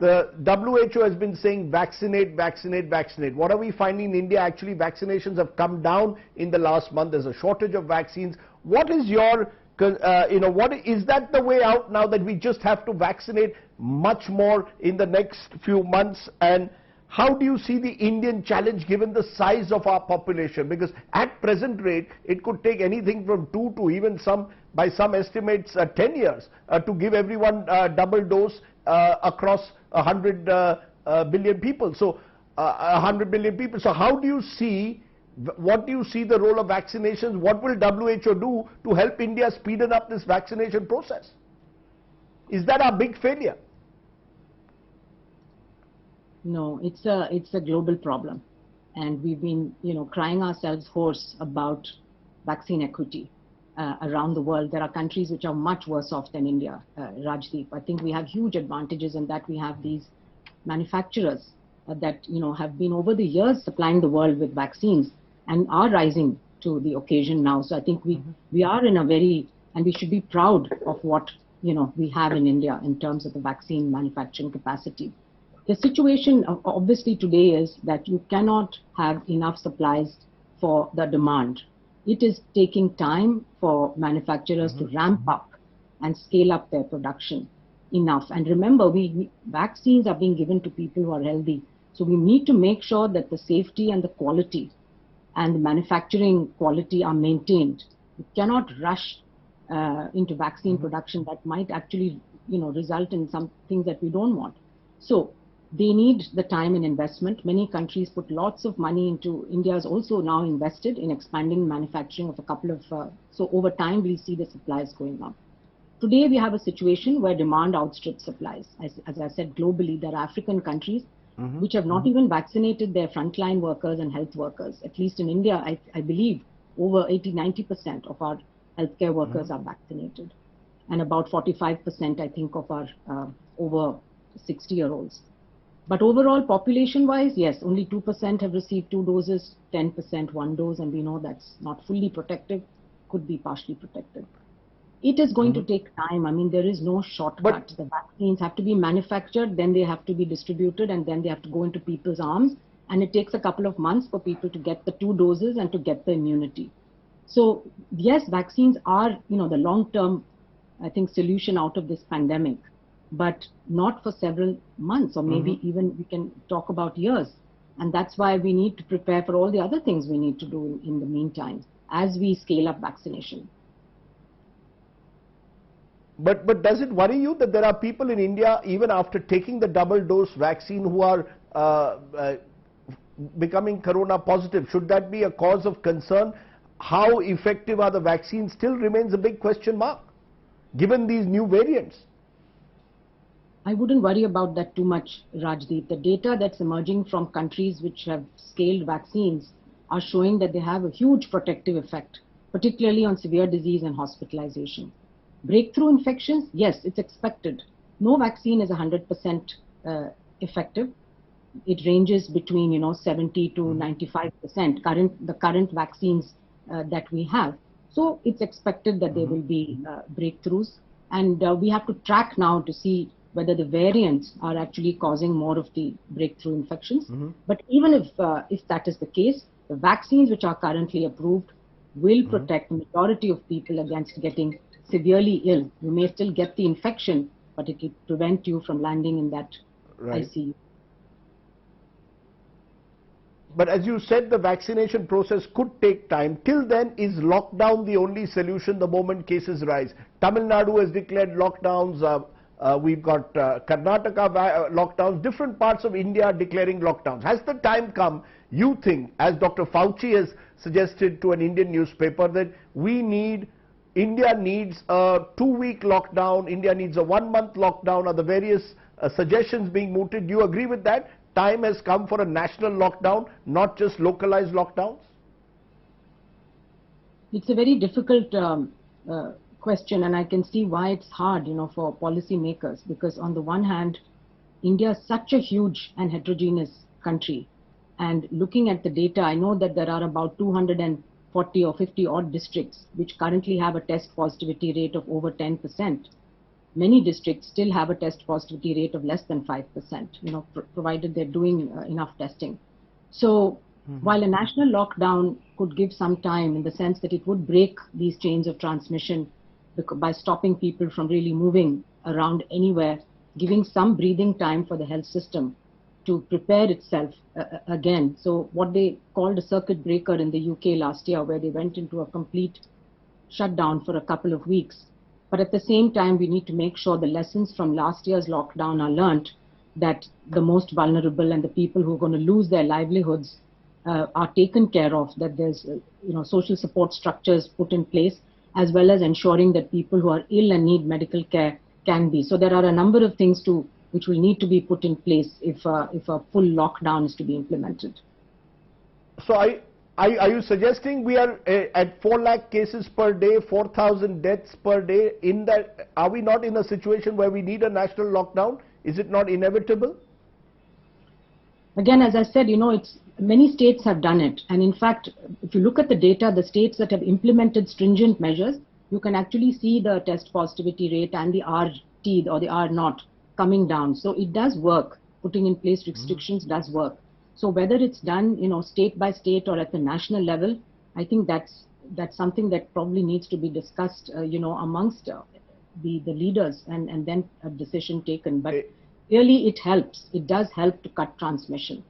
The WHO has been saying vaccinate, vaccinate, vaccinate. What are we finding in India? Actually, vaccinations have come down in the last month. There's a shortage of vaccines. What is your, is that the way out now, that we just have to vaccinate much more in the next few months? And how do you see the Indian challenge given the size of our population? Because at present rate, it could take anything from 2 to even by some estimates, 10 years to give everyone double dose across 100 billion people. So 100 billion people. So how do you see, what do you see the role of vaccinations? What will WHO do to help India speed up this vaccination process? Is that our big failure? No, it's a global problem, and we've been crying ourselves hoarse about vaccine equity around the world. There are countries which are much worse off than India, Rajdeep. I think we have huge advantages in that we have these manufacturers that have been over the years supplying the world with vaccines and are rising to the occasion now. So I think we are in a very, and we should be proud of what we have in India in terms of the vaccine manufacturing capacity. The situation obviously today is that you cannot have enough supplies for the demand. It is taking time for manufacturers to ramp up and scale up their production enough. And remember, vaccines are being given to people who are healthy. So we need to make sure that the safety and the quality and the manufacturing quality are maintained. We cannot rush into vaccine production that might actually result in some things that we don't want. So they need the time and investment. Many countries put lots of money into. India has also now invested in expanding manufacturing of a couple of, so over time we'll see the supplies going up. Today we have a situation where demand outstrips supplies. As I said, globally there are African countries which have not even vaccinated their frontline workers and health workers. At least in India, I believe over 80–90% of our healthcare workers are vaccinated, and about 45% I think of our over 60-year-olds. But overall, population-wise, yes, only 2% have received 2 doses, 10% 1 dose, and we know that's not fully protective, could be partially protective. It is going to take time. I mean, there is no shortcut. The vaccines have to be manufactured, then they have to be distributed, and then they have to go into people's arms. And it takes a couple of months for people to get the 2 doses and to get the immunity. So, yes, vaccines are, the long-term, I think, solution out of this pandemic, but not for several months, or maybe even we can talk about years. And that's why we need to prepare for all the other things we need to do in the meantime as we scale up vaccination. But does it worry you that there are people in India, even after taking the double dose vaccine, who are becoming corona positive? Should that be a cause of concern? How effective are the vaccines still remains a big question mark, given these new variants. I wouldn't worry about that too much, Rajdeep. The data that's emerging from countries which have scaled vaccines are showing that they have a huge protective effect, particularly on severe disease and hospitalization. Breakthrough infections, yes, it's expected. No vaccine is 100% effective. It ranges between 70 to 95%. The current vaccines that we have. So it's expected that there will be breakthroughs, and we have to track now to see whether the variants are actually causing more of the breakthrough infections. But even if that is the case, the vaccines which are currently approved will protect the majority of people against getting severely ill. You may still get the infection, but it will prevent you from landing in that ICU. But as you said, the vaccination process could take time. Till then, is lockdown the only solution the moment cases rise? Tamil Nadu has declared lockdowns. We've got Karnataka lockdowns. Different parts of India are declaring lockdowns. Has the time come, you think, as Dr. Fauci has suggested to an Indian newspaper, that India needs a 2-week lockdown, India needs a 1-month lockdown? Are the various suggestions being mooted? Do you agree with that? Time has come for a national lockdown, not just localized lockdowns? It's a very difficult question, and I can see why it's hard, for policy makers, because on the one hand, India is such a huge and heterogeneous country, and looking at the data, I know that there are about 240 or 50 odd districts which currently have a test positivity rate of over 10%. many districts still have a test positivity rate of less than 5%, provided they're doing enough testing. So while a national lockdown could give some time in the sense that it would break these chains of transmission by stopping people from really moving around anywhere, giving some breathing time for the health system to prepare itself again. So what they called a circuit breaker in the UK last year, where they went into a complete shutdown for a couple of weeks. But at the same time, we need to make sure the lessons from last year's lockdown are learnt, that the most vulnerable and the people who are going to lose their livelihoods are taken care of, that there's social support structures put in place, as well as ensuring that people who are ill and need medical care can be. So there are a number of things which will need to be put in place if a full lockdown is to be implemented. So are you suggesting we are at 4 lakh cases per day, 4,000 deaths per day? Are we not in a situation where we need a national lockdown? Is it not inevitable? Again, as I said, many states have done it. And in fact, if you look at the data, the states that have implemented stringent measures, you can actually see the test positivity rate and the RT or the R naught coming down. So it does work. Putting in place restrictions does work. So whether it's done, state by state or at the national level, I think that's something that probably needs to be discussed, amongst the leaders and then a decision taken. But really it helps. It does help to cut transmission.